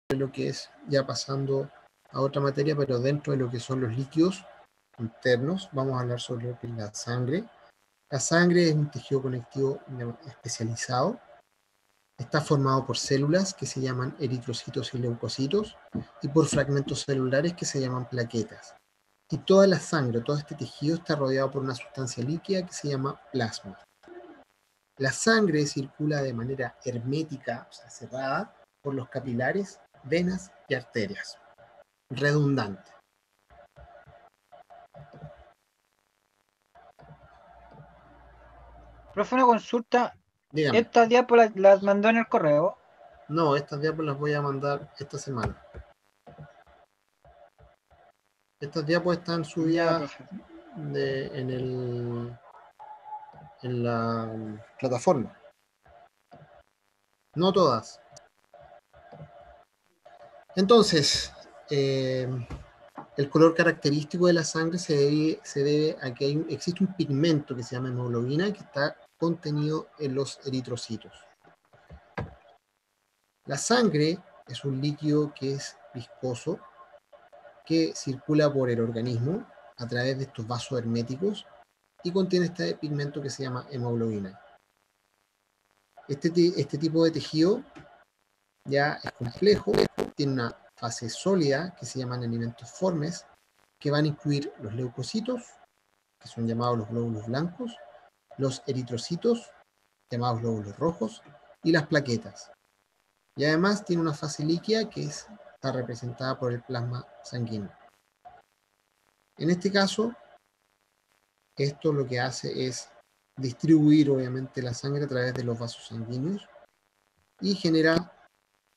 de lo que es, ya pasando a otra materia, pero dentro de lo que son los líquidos internos, vamos a hablar sobre lo que es la sangre. La sangre es un tejido conectivo especializado. Está formado por células que se llaman eritrocitos y leucocitos y por fragmentos celulares que se llaman plaquetas. Y toda la sangre, todo este tejido está rodeado por una sustancia líquida que se llama plasma. La sangre circula de manera hermética, o sea, cerrada, por los capilares, venas y arterias. Redundante. Profe, una consulta. Dígame. Estas diapos las mandó en el correo. No, estas diapos las voy a mandar esta semana. Estas diapos están Ya, subidas profe. en la plataforma. No todas. Entonces, el color característico de la sangre se debe a que existe un pigmento que se llama hemoglobina que está contenido en los eritrocitos. La sangre es un líquido que es viscoso, que circula por el organismo a través de estos vasos herméticos y contiene este pigmento que se llama hemoglobina. Este tipo de tejido ya es complejo, tiene una fase sólida que se llaman alimentos formes, que van a incluir los leucocitos, que son llamados los glóbulos blancos, los eritrocitos, llamados glóbulos rojos, y las plaquetas. Y además tiene una fase líquida que está representada por el plasma sanguíneo. En este caso, esto lo que hace es distribuir obviamente la sangre a través de los vasos sanguíneos y genera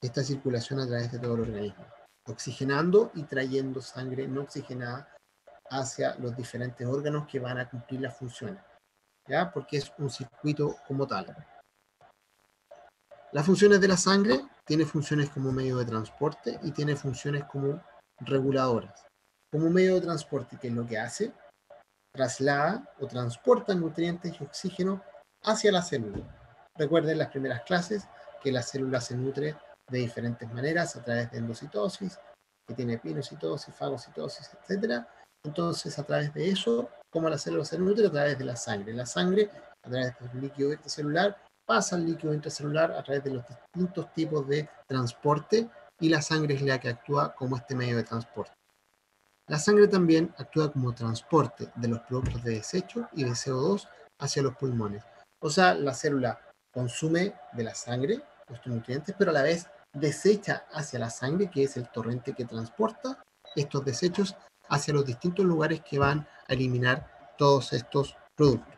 esta circulación a través de todo el organismo, oxigenando y trayendo sangre no oxigenada hacia los diferentes órganos que van a cumplir las funciones, ¿ya? Porque es un circuito como tal. Las funciones de la sangre tiene funciones como medio de transporte y tiene funciones como reguladoras. Como medio de transporte, ¿qué es lo que hace? Traslada o transporta nutrientes y oxígeno hacia la célula. Recuerden las primeras clases que la célula se nutre de diferentes maneras a través de endocitosis, que tiene pinocitosis, fagocitosis, etc. Entonces, a través de eso, ¿cómo la célula se nutre? A través de la sangre. La sangre, a través del líquido intracelular, pasa al líquido intracelular a través de los distintos tipos de transporte y la sangre es la que actúa como este medio de transporte. La sangre también actúa como transporte de los productos de desecho y de CO2 hacia los pulmones. O sea, la célula consume de la sangre estos nutrientes, pero a la vez desecha hacia la sangre, que es el torrente que transporta estos desechos hacia los distintos lugares que van a eliminar todos estos productos.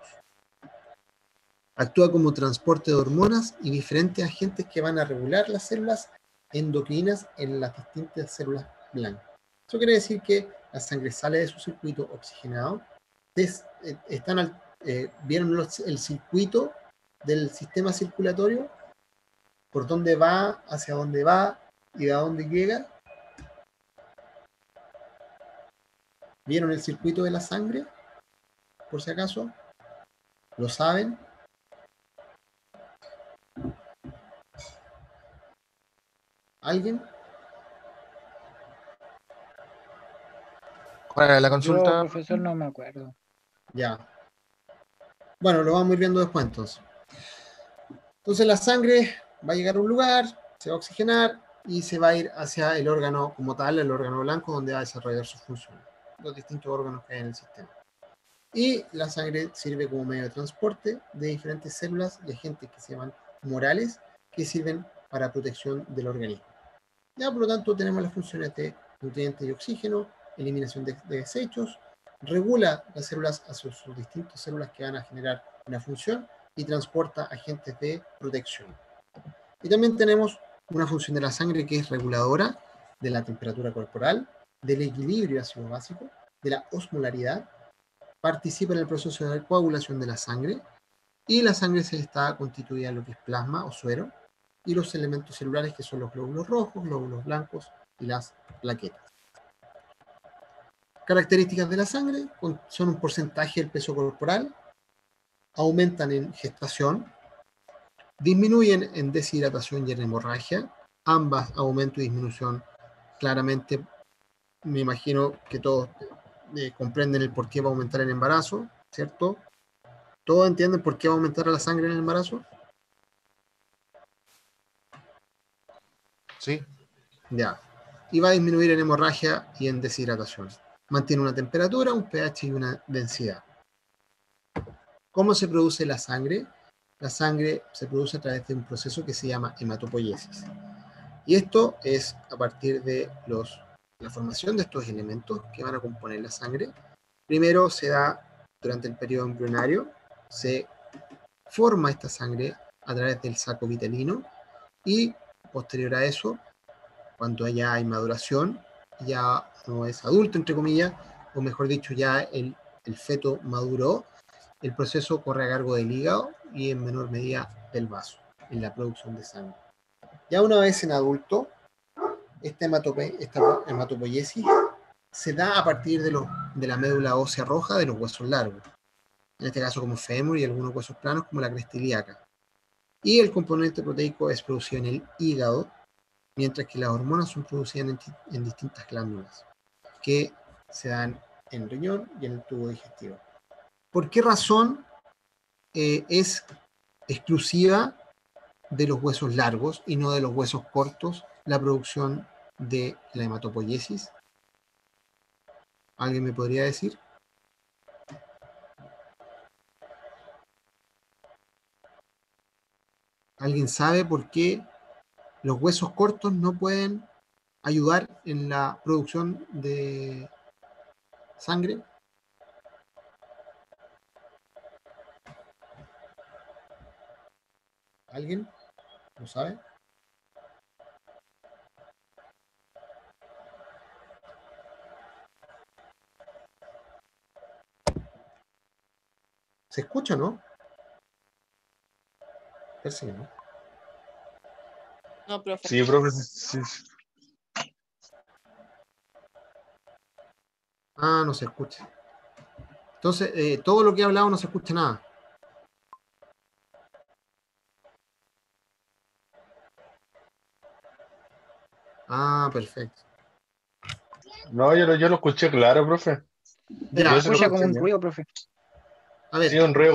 Actúa como transporte de hormonas y diferentes agentes que van a regular las células endocrinas en las distintas células blancas. Eso quiere decir que la sangre sale de su circuito oxigenado. ¿Vieron el circuito del sistema circulatorio? ¿Por dónde va, hacia dónde va y a dónde llega? ¿Vieron el circuito de la sangre? Por si acaso. ¿Lo saben? ¿Alguien? ¿Cuál era la Yo, consulta? profesor, no me acuerdo. Ya. Bueno, lo vamos a ir viendo después entonces. Entonces la sangre va a llegar a un lugar, se va a oxigenar y se va a ir hacia el órgano como tal, el órgano blanco, donde va a desarrollar sus funciones, los distintos órganos que hay en el sistema. Y la sangre sirve como medio de transporte de diferentes células y agentes que se llaman humorales, que sirven para protección del organismo. Ya, por lo tanto, tenemos las funciones de nutrientes y oxígeno, eliminación de desechos, regula las células hacia sus distintas células que van a generar una función y transporta agentes de protección. Y también tenemos una función de la sangre que es reguladora de la temperatura corporal, del equilibrio ácido básico, de la osmolaridad, participa en el proceso de coagulación de la sangre y la sangre se está constituida en lo que es plasma o suero y los elementos celulares que son los glóbulos rojos, glóbulos blancos y las plaquetas. Características de la sangre son un porcentaje del peso corporal, aumentan en gestación, disminuyen en deshidratación y en hemorragia, ambas, aumento y disminución. Claramente, me imagino que todos comprenden el por qué va a aumentar el embarazo, ¿cierto? ¿Todos entienden por qué va a aumentar la sangre en el embarazo? Sí. Ya. Y va a disminuir en hemorragia y en deshidratación. Mantiene una temperatura, un pH y una densidad. ¿Cómo se produce la sangre? La sangre se produce a través de un proceso que se llama hematopoiesis. Y esto es a partir de la formación de estos elementos que van a componer la sangre. Primero se da durante el periodo embrionario, se forma esta sangre a través del saco vitelino y posterior a eso, cuando ya hay maduración, ya no es adulto, entre comillas, o mejor dicho, ya el feto maduró, el proceso corre a cargo del hígado y en menor medida del vaso, en la producción de sangre. Ya una vez en adulto, esta hematopoiesis se da a partir de la médula ósea roja de los huesos largos, en este caso como fémur y algunos huesos planos como la cresta ilíaca. Y el componente proteico es producido en el hígado, mientras que las hormonas son producidas en distintas glándulas, que se dan en el riñón y en el tubo digestivo. ¿Por qué razón es exclusiva de los huesos largos y no de los huesos cortos la producción de la hematopoiesis? ¿Alguien me podría decir? ¿Alguien sabe por qué los huesos cortos no pueden ayudar en la producción de sangre? ¿Alguien lo sabe? ¿Se escucha, no? Parece que no. No, profe. Sí, profe. Sí. Ah, no se escucha. Entonces, todo lo que he hablado no se escucha nada. Ah, perfecto. No, yo lo escuché claro, profe. Se Ya, Yo se lo escucha como escuché un bien. ruido, profe. a Sí, ver, un ruido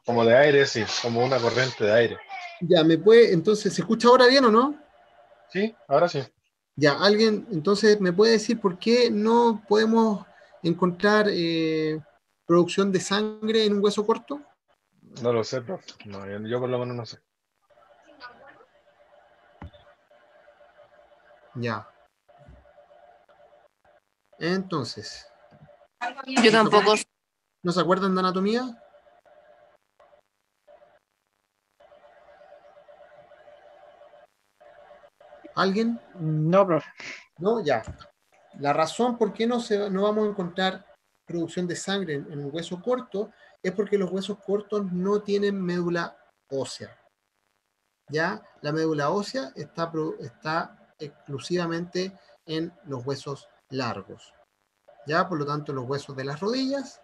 como de aire, sí, como una corriente de aire. ya me puede, entonces, ¿se escucha ahora bien o no? Sí, ahora sí. Ya, alguien, entonces, ¿me puede decir por qué no podemos encontrar producción de sangre en un hueso corto? No lo sé, profe. No, yo por lo menos no sé. Ya. Entonces, Yo tampoco. ¿no se acuerdan de anatomía? ¿Alguien? No, profe. No, ya. La razón por qué no vamos a encontrar producción de sangre en un hueso corto es porque los huesos cortos no tienen médula ósea. Ya la médula ósea está exclusivamente en los huesos largos. Ya, por lo tanto, los huesos de las rodillas,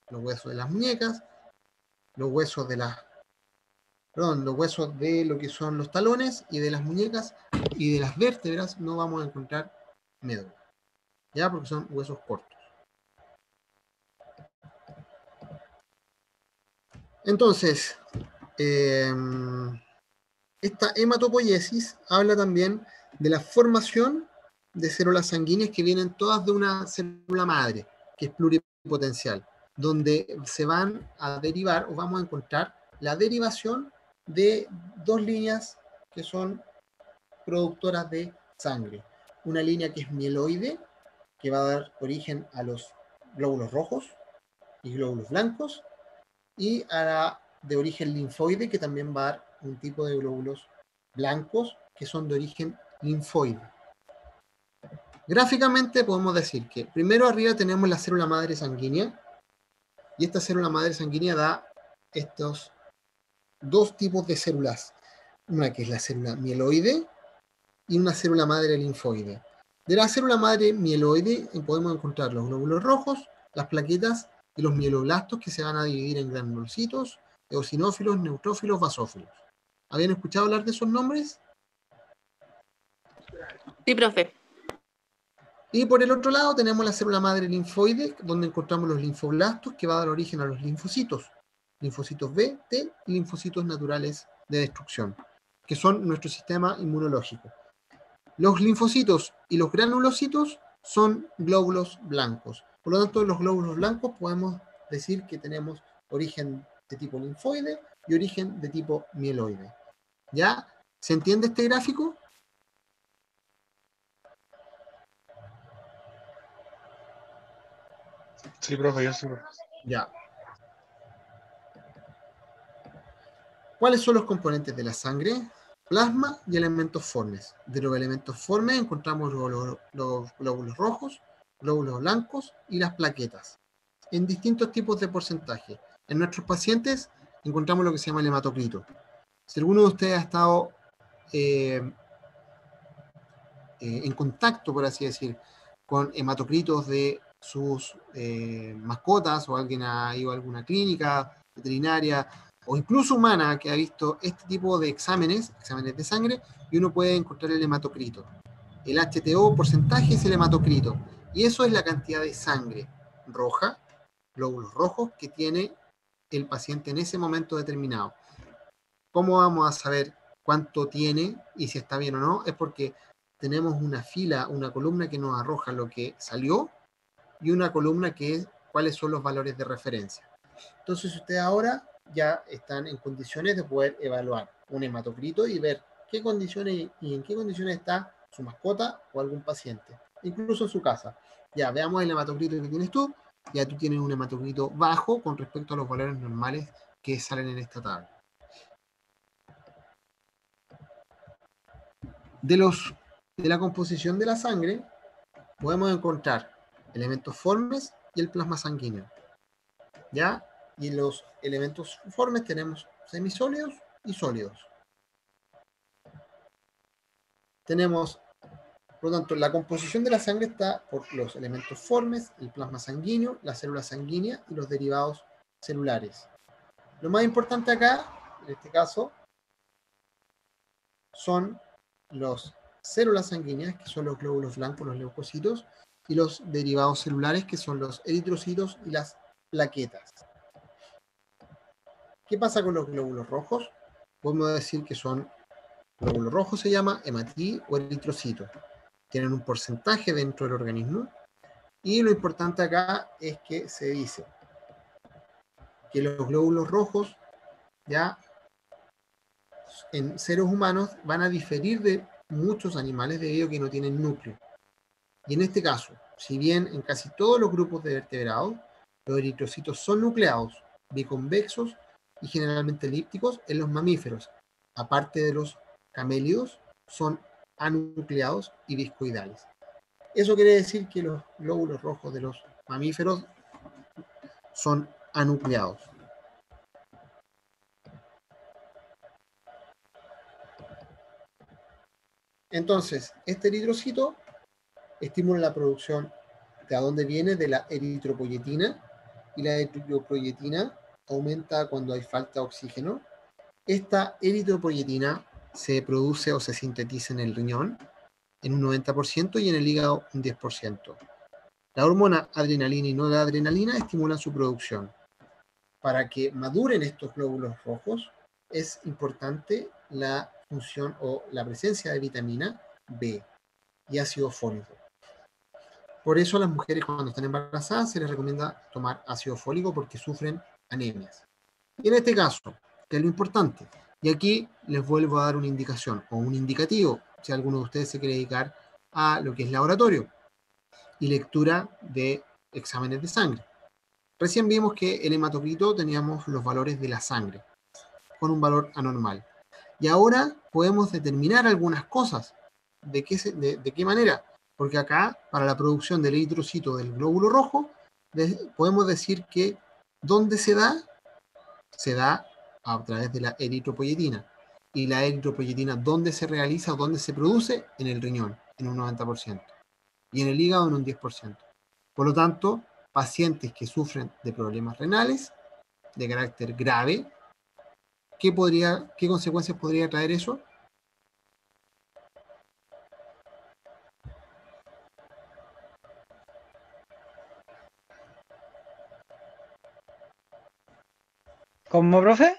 los huesos de las muñecas, los huesos de los huesos de lo que son los talones y de las muñecas y de las vértebras no vamos a encontrar médula. Ya, porque son huesos cortos. Entonces, esta hematopoiesis habla también de la formación de células sanguíneas que vienen todas de una célula madre, que es pluripotencial, donde se van a derivar o vamos a encontrar la derivación de dos líneas que son productoras de sangre. Una línea que es mieloide, que va a dar origen a los glóbulos rojos y glóbulos blancos, y a la de origen linfoide, que también va a dar un tipo de glóbulos blancos que son de origen linfoide. Gráficamente podemos decir que primero arriba tenemos la célula madre sanguínea, y esta célula madre sanguínea da estos dos tipos de células, una que es la célula mieloide y una célula madre linfoide. De la célula madre mieloide podemos encontrar los glóbulos rojos, las plaquetas y los mieloblastos, que se van a dividir en granulocitos, eosinófilos, neutrófilos, basófilos. ¿Habían escuchado hablar de esos nombres? Sí, profe. Y por el otro lado tenemos la célula madre linfoide, donde encontramos los linfoblastos, que va a dar origen a los linfocitos. Linfocitos B, T y linfocitos naturales de destrucción, que son nuestro sistema inmunológico. Los linfocitos y los granulocitos son glóbulos blancos. Por lo tanto, los glóbulos blancos podemos decir que tenemos origen de tipo linfoide y origen de tipo mieloide. ¿Ya? ¿Se entiende este gráfico? Sí, profe, yo sí, profe. Ya. ¿Cuáles son los componentes de la sangre? Plasma y elementos formes. De los elementos formes encontramos los glóbulos rojos, glóbulos blancos y las plaquetas, en distintos tipos de porcentaje. En nuestros pacientes encontramos lo que se llama el hematocrito. Si alguno de ustedes ha estado en contacto, por así decir, con hematocritos de sus mascotas, o alguien ha ido a alguna clínica veterinaria o incluso humana que ha visto este tipo de exámenes de sangre, y uno puede encontrar el hematocrito. El HTO porcentaje es el hematocrito, y eso es la cantidad de sangre roja, glóbulos rojos, que tiene el paciente en ese momento determinado. ¿Cómo vamos a saber cuánto tiene y si está bien o no? Es porque tenemos una fila, una columna que nos arroja lo que salió, y una columna que es cuáles son los valores de referencia. Entonces ustedes ahora ya están en condiciones de poder evaluar un hematocrito y ver qué condiciones y en qué condiciones está su mascota o algún paciente, incluso en su casa. Ya veamos el hematocrito que tienes tú. Ya tú tienes un hematocrito bajo con respecto a los valores normales que salen en esta tabla. De la composición de la sangre podemos encontrar elementos formes y el plasma sanguíneo. ¿Ya? Y los elementos formes tenemos semisólidos y sólidos. Tenemos, por lo tanto, la composición de la sangre está por los elementos formes, el plasma sanguíneo, la célula sanguínea y los derivados celulares. Lo más importante acá, en este caso, son las células sanguíneas, que son los glóbulos blancos, los leucocitos, y los derivados celulares, que son los eritrocitos y las plaquetas. ¿Qué pasa con los glóbulos rojos? Podemos decir que son, glóbulos rojos se llama hematí o eritrocito. Tienen un porcentaje dentro del organismo, y lo importante acá es que se dice que los glóbulos rojos ya en seres humanos van a diferir de muchos animales debido a que no tienen núcleo. Y en este caso, si bien en casi todos los grupos de vertebrados, los eritrocitos son nucleados, biconvexos y generalmente elípticos, en los mamíferos, aparte de los camélidos, son anucleados y discoidales. Eso quiere decir que los glóbulos rojos de los mamíferos son anucleados. Entonces, este eritrocito estimula la producción, ¿de dónde viene? De la eritropoyetina, y la eritropoyetina aumenta cuando hay falta de oxígeno. Esta eritropoyetina se produce o se sintetiza en el riñón en un 90% y en el hígado un 10%. La hormona adrenalina y noradrenalina estimulan su producción. Para que maduren estos glóbulos rojos es importante la función o la presencia de vitamina B y ácido fólico. Por eso a las mujeres cuando están embarazadas se les recomienda tomar ácido fólico porque sufren anemias. Y en este caso, que es lo importante, y aquí les vuelvo a dar una indicación o un indicativo, si alguno de ustedes se quiere dedicar a lo que es laboratorio y lectura de exámenes de sangre. Recién vimos que el hematocrito teníamos los valores de la sangre con un valor anormal. Y ahora podemos determinar algunas cosas. ¿De qué manera? Porque acá, para la producción del eritrocito del glóbulo rojo, podemos decir que ¿dónde se da? Se da a través de la eritropoyetina. Y la eritropoyetina, ¿dónde se realiza o dónde se produce? En el riñón, en un 90%. Y en el hígado, en un 10%. Por lo tanto, pacientes que sufren de problemas renales de carácter grave, ¿qué consecuencias podría traer eso? ¿Cómo, profe?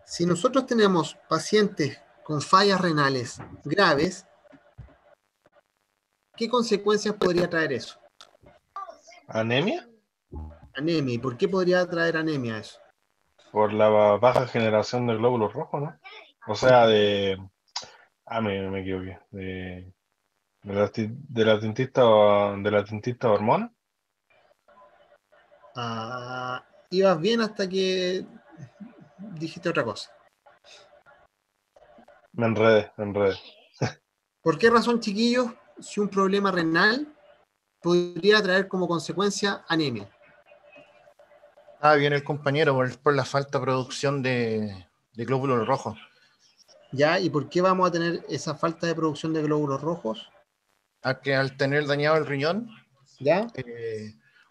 Si nosotros tenemos pacientes con fallas renales graves, ¿qué consecuencias podría traer eso? ¿Anemia? Anemia. ¿Y por qué podría traer anemia eso? Por la baja generación de glóbulos rojos, ¿no? O sea, de... Ah, me equivoqué. De la tintista hormona. Ah, ibas bien hasta que dijiste otra cosa. Me enredé, me enredé. ¿Por qué razón, chiquillos, si un problema renal podría traer como consecuencia anemia? Ah, viene el compañero por la falta de producción de glóbulos rojos. ¿Ya? ¿Y por qué vamos a tener esa falta de producción de glóbulos rojos? A que al tener dañado el riñón, ¿Ya?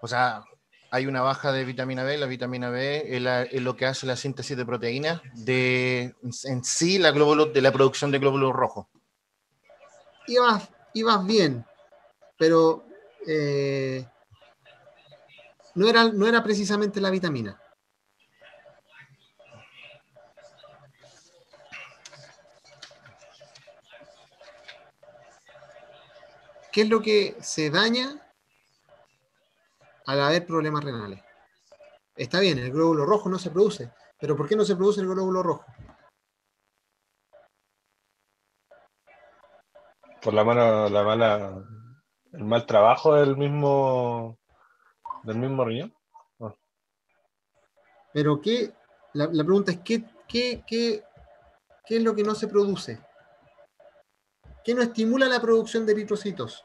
o sea, hay una baja de vitamina B. La vitamina B es lo que hace la síntesis de proteínas en sí de la producción de glóbulos rojos. Ibas bien, pero no era precisamente la vitamina. ¿Qué es lo que se daña al haber problemas renales? Está bien, el glóbulo rojo no se produce, pero ¿por qué no se produce el glóbulo rojo? Por el mal trabajo del mismo riñón. Ah, Pero la pregunta es, ¿qué es lo que no se produce? ¿Qué no estimula la producción de eritrocitos?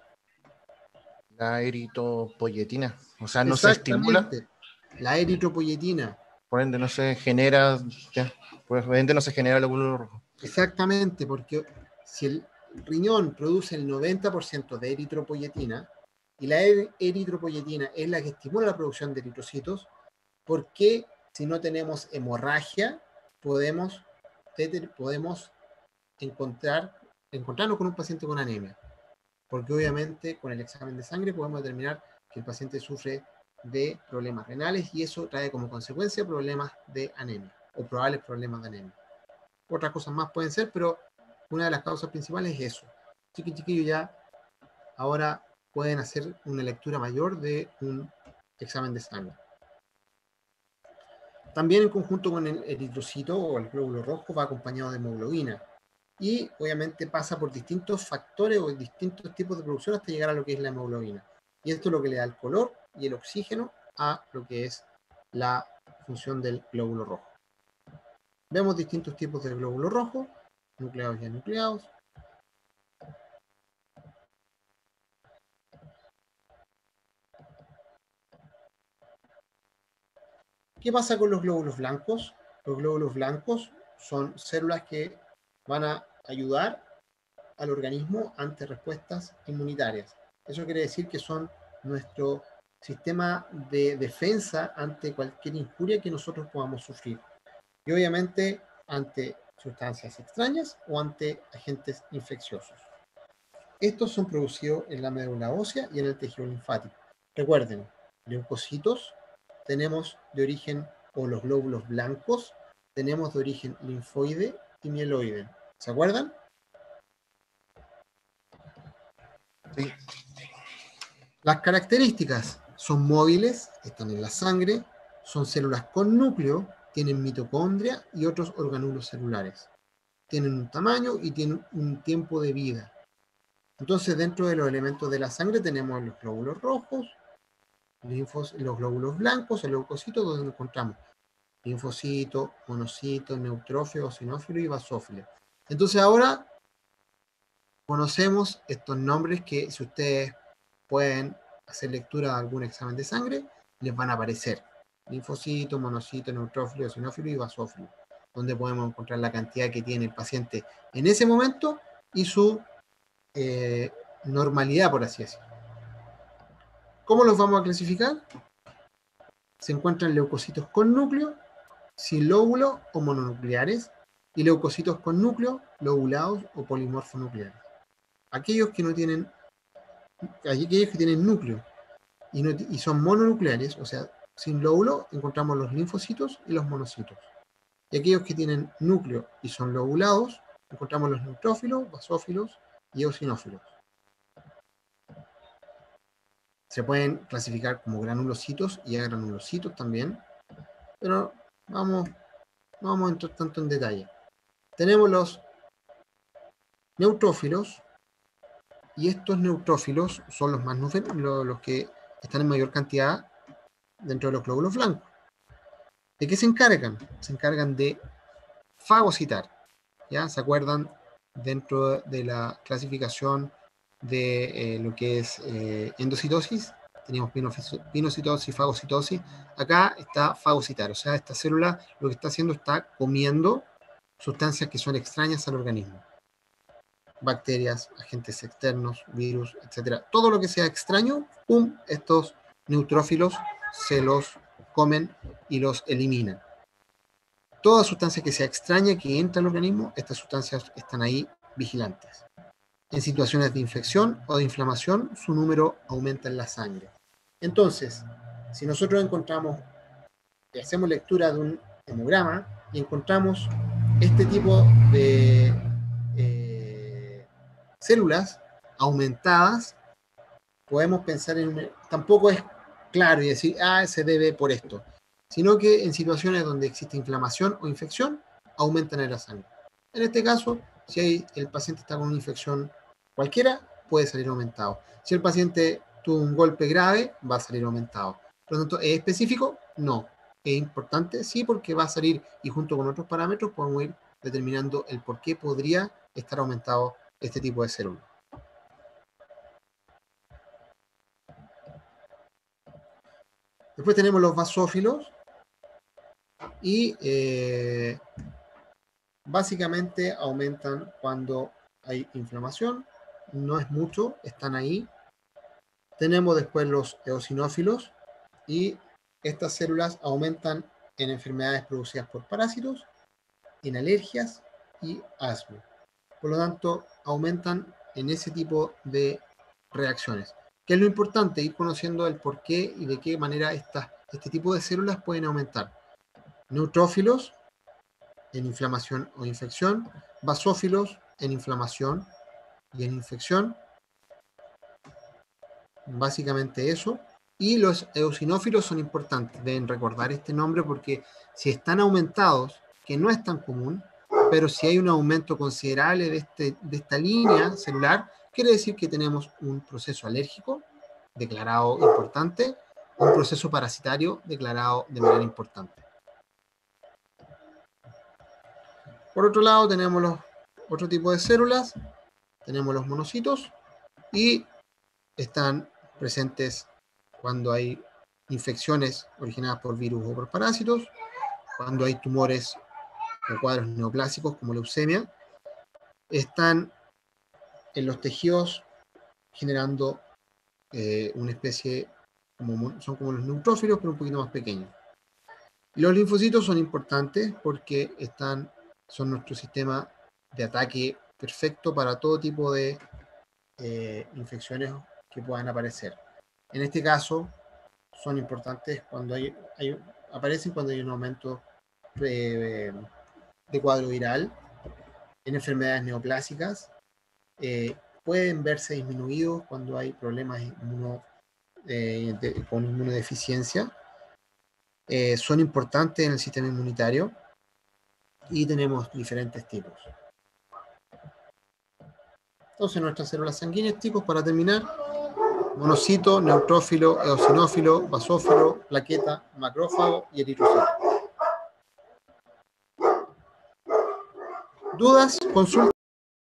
La eritropoyetina. O sea, no se estimula, Exactamente, la eritropoyetina. por ende no se genera, ya, pues por ende no se genera el glóbulo rojo. Exactamente, porque si el riñón produce el 90% de eritropoyetina y la eritropoyetina es la que estimula la producción de eritrocitos, ¿por qué si no tenemos hemorragia podemos encontrarnos con un paciente con anemia? Porque obviamente con el examen de sangre podemos determinar que el paciente sufre de problemas renales y eso trae como consecuencia problemas de anemia o probables problemas de anemia. Otras cosas más pueden ser, pero una de las causas principales es eso. Chiquillos ya ahora pueden hacer una lectura mayor de un examen de sangre. También en conjunto con el eritrocito o el glóbulo rojo va acompañado de hemoglobina. Y obviamente pasa por distintos factores o distintos tipos de producción hasta llegar a lo que es la hemoglobina. Y esto es lo que le da el color y el oxígeno a lo que es la función del glóbulo rojo. Vemos distintos tipos de glóbulo rojo, nucleados y anucleados. ¿Qué pasa con los glóbulos blancos? Los glóbulos blancos son células que van a ayudar al organismo ante respuestas inmunitarias. Eso quiere decir que son nuestro sistema de defensa ante cualquier injuria que nosotros podamos sufrir. Y obviamente ante sustancias extrañas o ante agentes infecciosos. Estos son producidos en la médula ósea y en el tejido linfático. Recuerden, leucocitos tenemos de origen, o los glóbulos blancos, tenemos de origen linfoide y mieloide. ¿Se acuerdan? Sí. Las características son móviles, están en la sangre, son células con núcleo, tienen mitocondria y otros organulos celulares. Tienen un tamaño y tienen un tiempo de vida. Entonces, dentro de los elementos de la sangre tenemos los glóbulos rojos, los glóbulos blancos, el leucocito, donde encontramos linfocito, monocito, neutrófilo, eosinófilo y basófilo. Entonces ahora conocemos estos nombres que si ustedes pueden hacer lectura de algún examen de sangre, les van a aparecer. Linfocito, monocito, neutrófilo, eosinófilo y basófilo, donde podemos encontrar la cantidad que tiene el paciente en ese momento y su normalidad, por así decirlo. ¿Cómo los vamos a clasificar? Se encuentran leucocitos con núcleo, sin lóbulo o mononucleares, y leucocitos con núcleo, lobulados o polimorfonucleares. Aquellos que tienen núcleo y son mononucleares, o sea, sin lóbulo, encontramos los linfocitos y los monocitos. Y aquellos que tienen núcleo y son lobulados, encontramos los neutrófilos, basófilos y eosinófilos. Se pueden clasificar como granulocitos y agranulocitos también, pero no vamos a entrar tanto en detalle. Tenemos los neutrófilos, y estos neutrófilos son los más los que están en mayor cantidad dentro de los glóbulos blancos. ¿De qué se encargan? Se encargan de fagocitar. ¿Ya? ¿Se acuerdan dentro de la clasificación de lo que es endocitosis? Teníamos pinocitosis, fagocitosis. Acá está fagocitar, o sea, esta célula lo que está haciendo está comiendo sustancias que son extrañas al organismo. Bacterias, agentes externos, virus, etc. Todo lo que sea extraño, ¡pum!, estos neutrófilos se los comen y los eliminan. Toda sustancia que sea extraña que entra al organismo, estas sustancias están ahí vigilantes. En situaciones de infección o de inflamación, su número aumenta en la sangre. Entonces, si nosotros encontramos, hacemos lectura de un hemograma y encontramos este tipo de células aumentadas, podemos pensar en tampoco es claro y decir, se debe por esto, sino que en situaciones donde existe inflamación o infección, aumentan en la sangre. En este caso, si el paciente está con una infección cualquiera, puede salir aumentado. Si el paciente tuvo un golpe grave, va a salir aumentado. Por lo tanto, ¿es específico? No. ¿Es importante? Sí, porque va a salir y junto con otros parámetros podemos ir determinando el por qué podría estar aumentado este tipo de células. Después tenemos los basófilos y básicamente aumentan cuando hay inflamación, no es mucho, están ahí. Tenemos después los eosinófilos y estas células aumentan en enfermedades producidas por parásitos, en alergias y asma. Por lo tanto, aumentan en ese tipo de reacciones. ¿Qué es lo importante? Ir conociendo el por qué y de qué manera este tipo de células pueden aumentar. Neutrófilos en inflamación o infección, basófilos en inflamación y en infección. Básicamente eso. Y los eosinófilos son importantes. Deben recordar este nombre porque si están aumentados, que no es tan común, pero si hay un aumento considerable de esta línea celular, quiere decir que tenemos un proceso alérgico declarado importante, un proceso parasitario declarado de manera importante. Por otro lado, tenemos otro tipo de células, tenemos los monocitos y están presentes cuando hay infecciones originadas por virus o por parásitos, cuando hay tumores o cuadros neoplásicos como leucemia, están en los tejidos generando una especie, son como los neutrófilos, pero un poquito más pequeños. Los linfocitos son importantes porque son nuestro sistema de ataque perfecto para todo tipo de infecciones que puedan aparecer. En este caso, son importantes cuando aparecen cuando hay un aumento de cuadro viral, en enfermedades neoplásicas, pueden verse disminuidos cuando hay problemas con inmunodeficiencia, son importantes en el sistema inmunitario y tenemos diferentes tipos. Entonces nuestras células sanguíneas tipos, para terminar: monocito, neutrófilo, eosinófilo, basófilo, plaqueta, macrófago y eritrocito. ¿Dudas? Consultas.